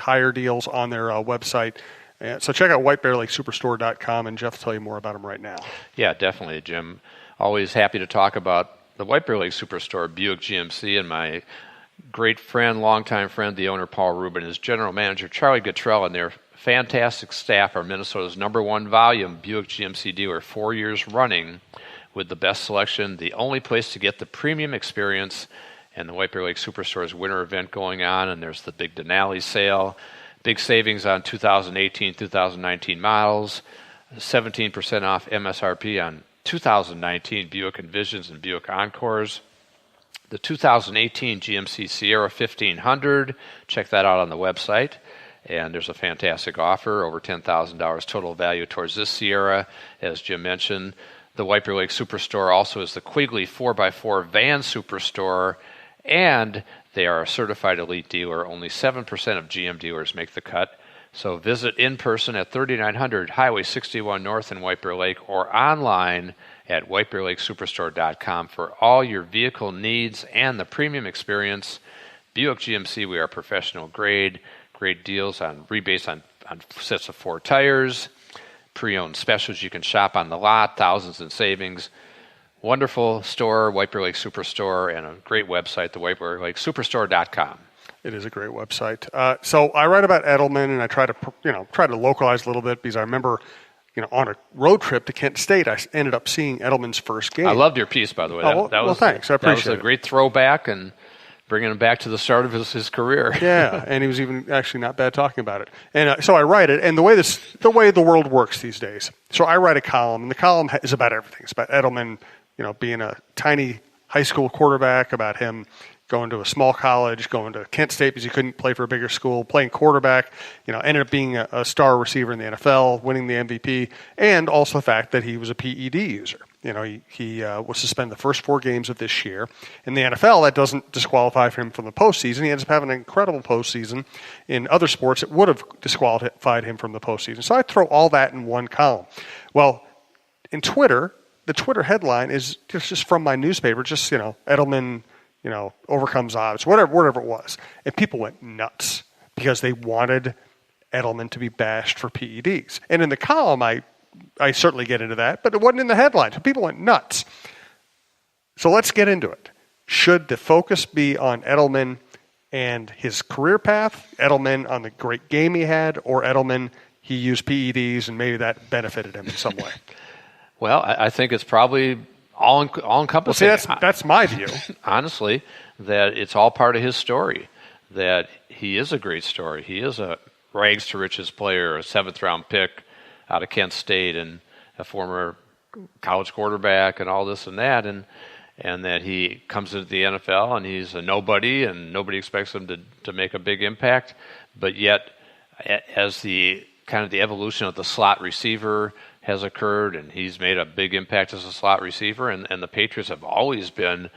tire deals on their website. So check out whitebearlakesuperstore.com, and Jeff will tell you more about them right now. Yeah, definitely, Jim. Always happy to talk about the White Bear Lake Superstore, Buick GMC, and my great friend, longtime friend, the owner, Paul Rubin, his general manager, Charlie Guttrell, and their fantastic staff are Minnesota's #1 volume Buick GMC dealer, 4 years running with the best selection, the only place to get the premium experience, and the White Bear Lake Superstore's winter event going on, and there's the big Denali sale, big savings on 2018, 2019 models, 17% off MSRP on 2019 Buick Envisions and Buick Encores, the 2018 GMC Sierra 1500, check that out on the website. And there's a fantastic offer, over $10,000 total value towards this Sierra, as Jim mentioned. The White Bear Lake Superstore also is the Quigley 4x4 Van Superstore, and they are a certified elite dealer. Only 7% of GM dealers make the cut. So visit in person at 3900 Highway 61 North in White Bear Lake, or online at whitebearlakesuperstore.com for all your vehicle needs and the premium experience. Buick GMC, we are professional grade. Great deals on rebates on sets of 4 tires, pre-owned specials you can shop on the lot, thousands in savings. Wonderful store, White Bear Lake Superstore, and a great website, the whitebearlakesuperstore.com. It is a great website. So I write about Edelman, and I try to localize a little bit, because I remember, on a road trip to Kent State, I ended up seeing Edelman's first game. I loved your piece, by the way. Thanks. I appreciate it. That was a great throwback, and bringing him back to the start of his career. Yeah, and he was even actually not bad talking about it. And so I write it, and the way the world works these days. So I write a column, and the column is about everything. It's about Edelman, being a tiny high school quarterback, about him going to a small college, going to Kent State because he couldn't play for a bigger school, playing quarterback, ended up being a star receiver in the NFL, winning the MVP, and also the fact that he was a PED user. He was suspended the first 4 games of this year. In the NFL, that doesn't disqualify him from the postseason. He ends up having an incredible postseason. In other sports, it would have disqualified him from the postseason. So I throw all that in one column. Well, in Twitter, the Twitter headline is just from my newspaper, just, Edelman, overcomes odds, whatever it was. And people went nuts because they wanted Edelman to be bashed for PEDs. And in the column, I certainly get into that, but it wasn't in the headline. So people went nuts. So let's get into it. Should the focus be on Edelman and his career path, Edelman on the great game he had, or Edelman, he used PEDs and maybe that benefited him in some way? Well, I think it's probably all-encompassing. Well, see, that's my view. Honestly, that it's all part of his story, that he is a great story. He is a rags-to-riches player, a 7th-round pick out of Kent State, and a former college quarterback, and all this and that, and that he comes into the NFL, and he's a nobody, and nobody expects him to make a big impact. But yet, as the kind of the evolution of the slot receiver has occurred, and he's made a big impact as a slot receiver, and the Patriots have always been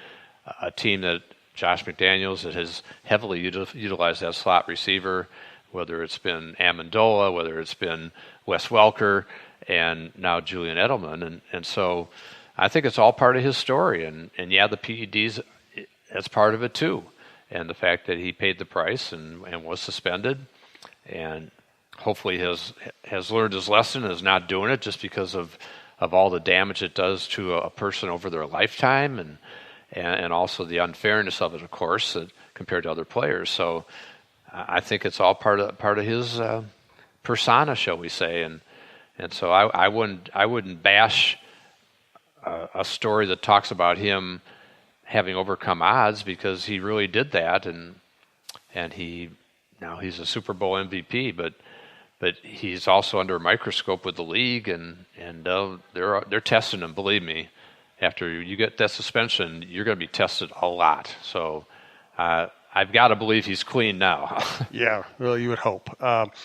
a team that Josh McDaniels that has heavily utilized that slot receiver, whether it's been Amendola, whether it's been Wes Welker, and now Julian Edelman. And so I think it's all part of his story. And yeah, the PEDs, that's part of it too. And the fact that he paid the price and was suspended, and hopefully has learned his lesson and is not doing it just because of all the damage it does to a person over their lifetime, and also the unfairness of it, of course, compared to other players. So I think it's all part of his persona, shall we say, and so I wouldn't bash a story that talks about him having overcome odds, because he really did that, and now he's a Super Bowl MVP, but he's also under a microscope with the league, and they're testing him. Believe me, after you get that suspension, you're going to be tested a lot. So I've got to believe he's clean now. Yeah, well, you would hope.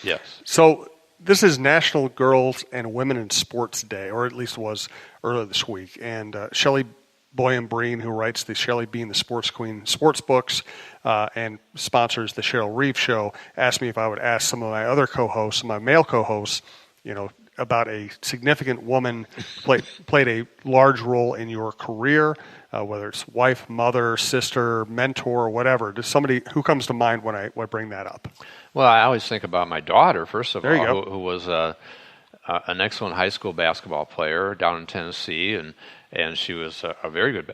Yes. So this is National Girls and Women in Sports Day, or at least was earlier this week. And Shelley Boyen-Breen, who writes the Shelley Bean, the Sports Queen sports books and sponsors the Cheryl Reeve Show, asked me if I would ask some of my other co-hosts, my male co-hosts, about a significant woman played a large role in your career, whether it's wife, mother, sister, mentor, whatever? Does somebody who comes to mind when I bring that up? Well, I always think about my daughter, first of There you all, go. who was an excellent high school basketball player down in Tennessee, and she was a very good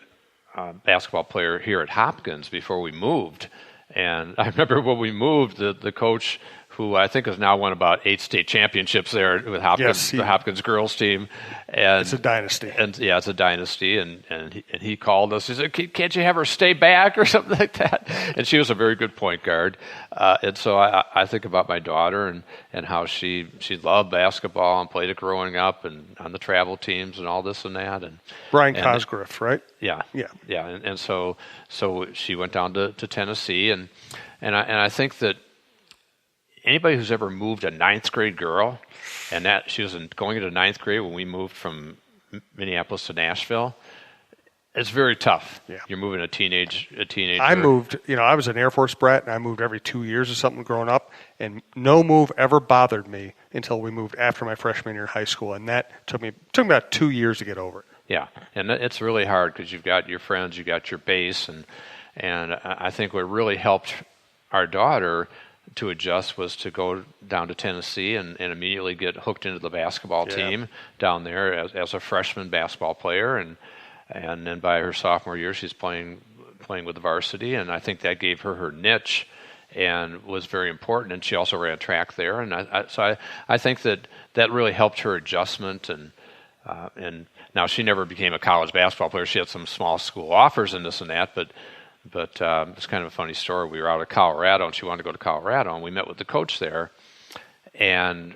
basketball player here at Hopkins before we moved. And I remember when we moved, the coach, who I think has now won about 8 state championships there with Hopkins, the Hopkins girls team. And it's a dynasty. And yeah, it's a dynasty. And he called us. He said, "Can't you have her stay back?" or something like that. And she was a very good point guard. And so I think about my daughter and how she loved basketball and played it growing up and on the travel teams and all this and that. And Brian Cosgriff, right? Yeah. And so she went down to Tennessee, and I think that anybody who's ever moved a 9th grade girl, and that she was going into 9th grade when we moved from Minneapolis to Nashville, it's very tough. Yeah. You're moving a teenager. I moved, I was an Air Force brat, and I moved every 2 years or something growing up, and no move ever bothered me until we moved after my freshman year of high school, and that took me about 2 years to get over it. Yeah, and it's really hard because you've got your friends, you've got your base, and I think what really helped our daughter to adjust was to go down to Tennessee and immediately get hooked into the basketball team down there as a freshman basketball player, and then by her sophomore year she's playing with the varsity, and I think that gave her niche and was very important. And she also ran track there, and I think that really helped her adjustment. And now she never became a college basketball player. She had some small school offers and this and that, but it's kind of a funny story. We were out of Colorado, and she wanted to go to Colorado, and we met with the coach there, and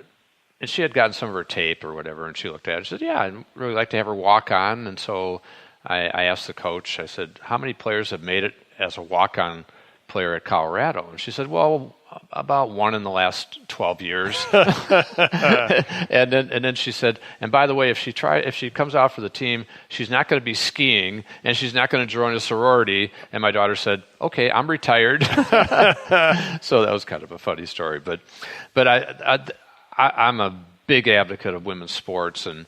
she had gotten some of her tape or whatever, and she looked at it and said, "Yeah, I'd really like to have her walk on." And so I asked the coach, I said, "How many players have made it as a walk-on player at Colorado?" And she said, "Well, about one in the last 12 years." and then she said, "And by the way, if she comes out for the team, she's not going to be skiing, and she's not going to join a sorority." And my daughter said, "Okay, I'm retired." So that was kind of a funny story, but I'm a big advocate of women's sports, and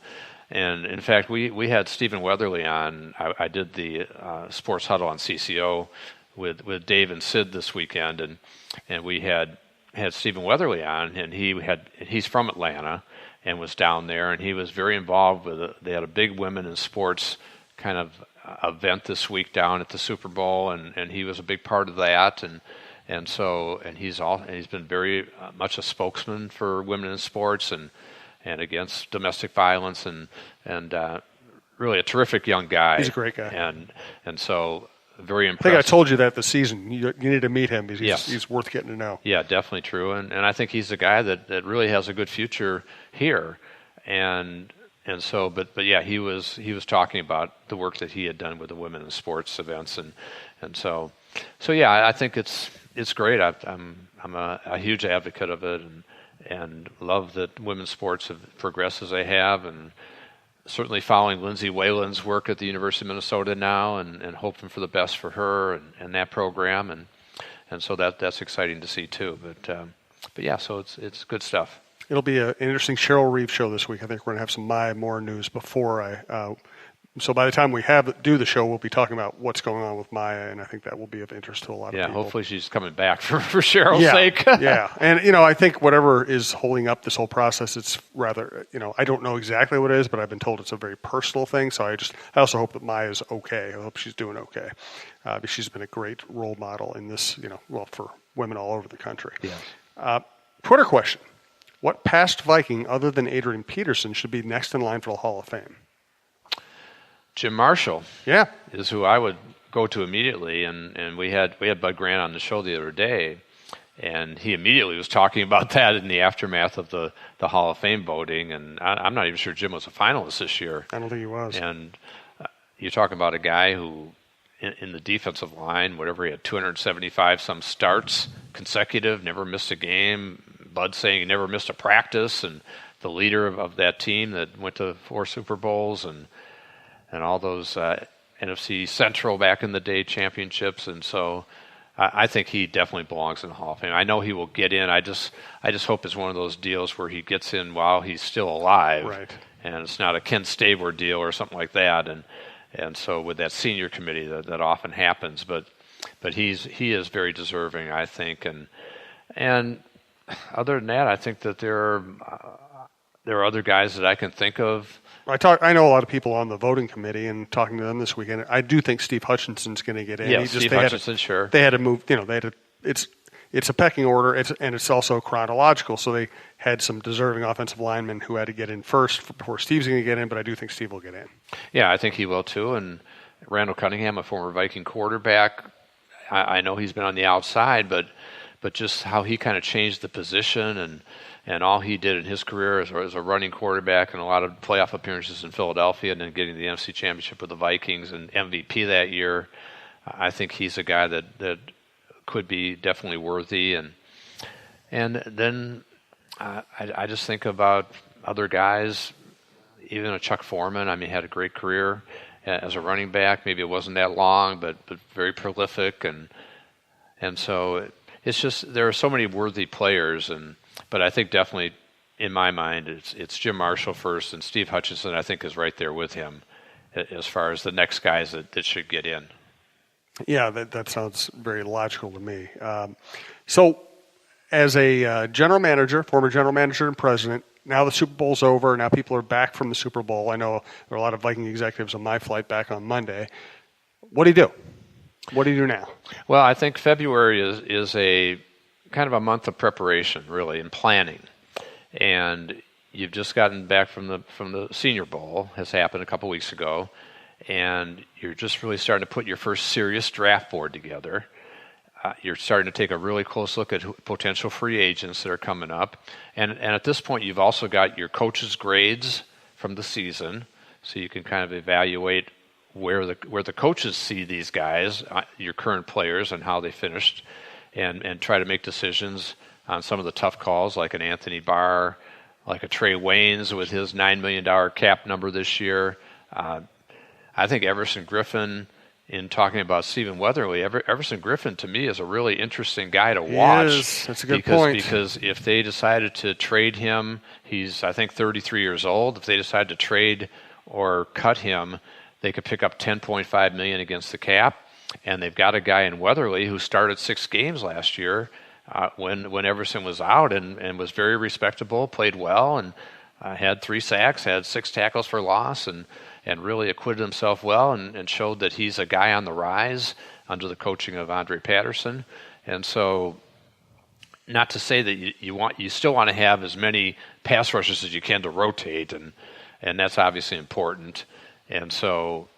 in fact, we had Stephen Weatherly on. I did the sports huddle on CCO with Dave and Sid this weekend, and we had Stephen Weatherly on, and he's from Atlanta and was down there, and he was very involved with it. They had a big women in sports kind of event this week down at the Super Bowl, and he was a big part of that, and he's been very much a spokesman for women in sports and against domestic violence, and really a terrific young guy. He's a great guy, and so very impressive. I think I told you that this season. You need to meet him. He's worth getting to know. Yeah, definitely true, and I think he's a guy that really has a good future here, and so but yeah, he was talking about the work that he had done with the women in sports events, and so yeah, I think it's great. I'm a huge advocate of it, and love that women's sports have progressed as they have, and certainly following Lindsay Whalen's work at the University of Minnesota now, and hoping for the best for her and that program, and so that's exciting to see too. But yeah, so it's good stuff. It'll be an interesting Cheryl Reeve show this week. I think we're going to have some more news before so by the time we do the show, we'll be talking about what's going on with Maya, and I think that will be of interest to a lot of people. Yeah, hopefully she's coming back for Cheryl's sake. Yeah, and I think whatever is holding up this whole process, it's rather, I don't know exactly what it is, but I've been told it's a very personal thing. So I also hope that Maya's okay. I hope she's doing okay. Because she's been a great role model in this, for women all over the country. Yeah. Twitter question: what past Viking other than Adrian Peterson should be next in line for the Hall of Fame? Jim Marshall, yeah, is who I would go to immediately, and we had Bud Grant on the show the other day, and he immediately was talking about that in the aftermath of the Hall of Fame voting, and I'm not even sure Jim was a finalist this year. I don't think he was. And you're talking about a guy who, in the defensive line, whatever, he had 275 some starts consecutive, never missed a game. Bud saying he never missed a practice, and the leader of that team that went to 4 Super Bowls and all those NFC Central back in the day championships. And so I think he definitely belongs in the Hall of Fame. I know he will get in. I just hope it's one of those deals where he gets in while he's still alive, Right. And it's not a Ken Staver deal or something like that. And so with that senior committee, that often happens. But he is very deserving, I think. And other than that, I think that there are other guys that I can think of. I know a lot of people on the voting committee, and talking to them this weekend, I do think Steve Hutchinson's going to get in. Yeah, Steve Hutchinson, sure. They had to move. It's a pecking order, and it's also chronological. So they had some deserving offensive linemen who had to get in first before Steve's going to get in. But I do think Steve will get in. Yeah, I think he will too. And Randall Cunningham, a former Viking quarterback, I know he's been on the outside, but just how he kind of changed the position and all he did in his career as a running quarterback and a lot of playoff appearances in Philadelphia and then getting the NFC Championship with the Vikings and MVP that year, I think he's a guy that could be definitely worthy. And then I just think about other guys, even a Chuck Foreman. I mean, he had a great career as a running back. Maybe it wasn't that long, but very prolific. And so it's just there are so many worthy players. But I think definitely in my mind it's Jim Marshall first, and Steve Hutchinson I think is right there with him as far as the next guys that should get in. Yeah, that sounds very logical to me. So as a general manager, former general manager and president, now the Super Bowl's over. Now people are back from the Super Bowl. I know there are a lot of Viking executives on my flight back on Monday. What do you do? What do you do now? Well, I think February is a kind of a month of preparation, really, and planning. And you've just gotten back from the Senior Bowl, has happened a couple weeks ago, and you're just really starting to put your first serious draft board together. You're starting to take a really close look at potential free agents that are coming up. And at this point, you've also got your coaches' grades from the season, so you can kind of evaluate where the coaches see these guys, your current players, and how they finished, and try to make decisions on some of the tough calls, like an Anthony Barr, like a Trey Waynes with his $9 million cap number this year. I think Everson Griffin, in talking about Stephen Weatherly, Everson Griffin to me is a really interesting guy to watch. Yes, that's a good point. Because if they decided to trade him, he's I think 33 years old. If they decide to trade or cut him, they could pick up $10.5 million against the cap. And they've got a guy in Weatherly who started 6 games last year when Everson was out and was very respectable, played well, and had 3 sacks, had 6 tackles for loss, and really acquitted himself well and showed that he's a guy on the rise under the coaching of Andre Patterson. And so, not to say that you still want to have as many pass rushers as you can to rotate, and that's obviously important. And so,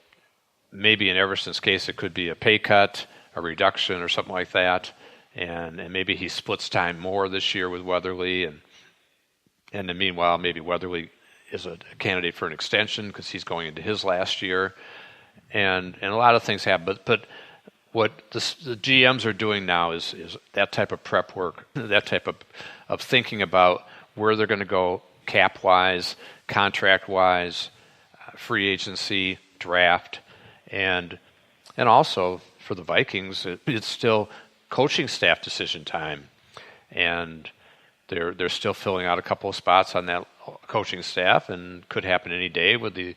maybe in Everson's case, it could be a pay cut, a reduction, or something like that. And maybe he splits time more this year with Weatherly. And then meanwhile, maybe Weatherly is a candidate for an extension because he's going into his last year. And a lot of things happen. But what the GMs are doing now is that type of prep work, that type of thinking about where they're going to go cap-wise, contract-wise, free agency, draft. And also for the Vikings, it's still coaching staff decision time, and they're still filling out a couple of spots on that coaching staff, and could happen any day with the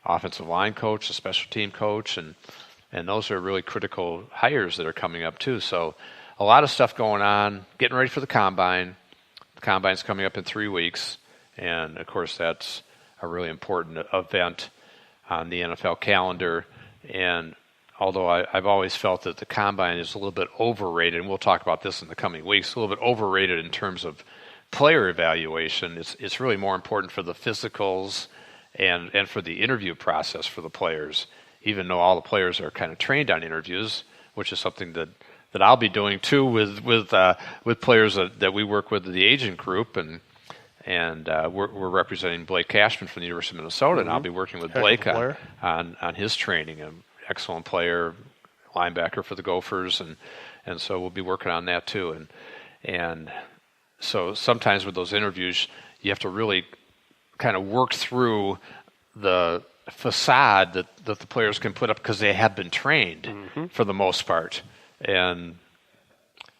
offensive line coach, the special team coach, and those are really critical hires that are coming up too. So a lot of stuff going on, getting ready for the Combine. The Combine's coming up in 3 weeks, and of course that's a really important event on the NFL calendar. And although I've always felt that the Combine is a little bit overrated, and we'll talk about this in the coming weeks, a little bit overrated in terms of player evaluation, it's really more important for the physicals and for the interview process for the players, even though all the players are kind of trained on interviews, which is something that I'll be doing too with players that we work with in the agent group, and we're representing Blake Cashman from the University of Minnesota, and I'll be working with Blake on his training. An excellent player, linebacker for the Gophers, and so we'll be working on that too. And so sometimes with those interviews, you have to really kind of work through the facade that the players can put up because they have been trained for the most part. And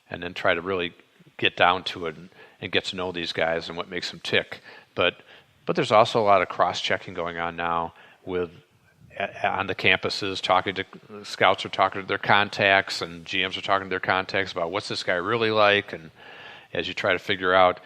and then try to really get down to it and get to know these guys and what makes them tick. But there's also a lot of cross-checking going on now on the campuses, scouts are talking to their contacts, and GMs are talking to their contacts about what's this guy really like, and as you try to figure out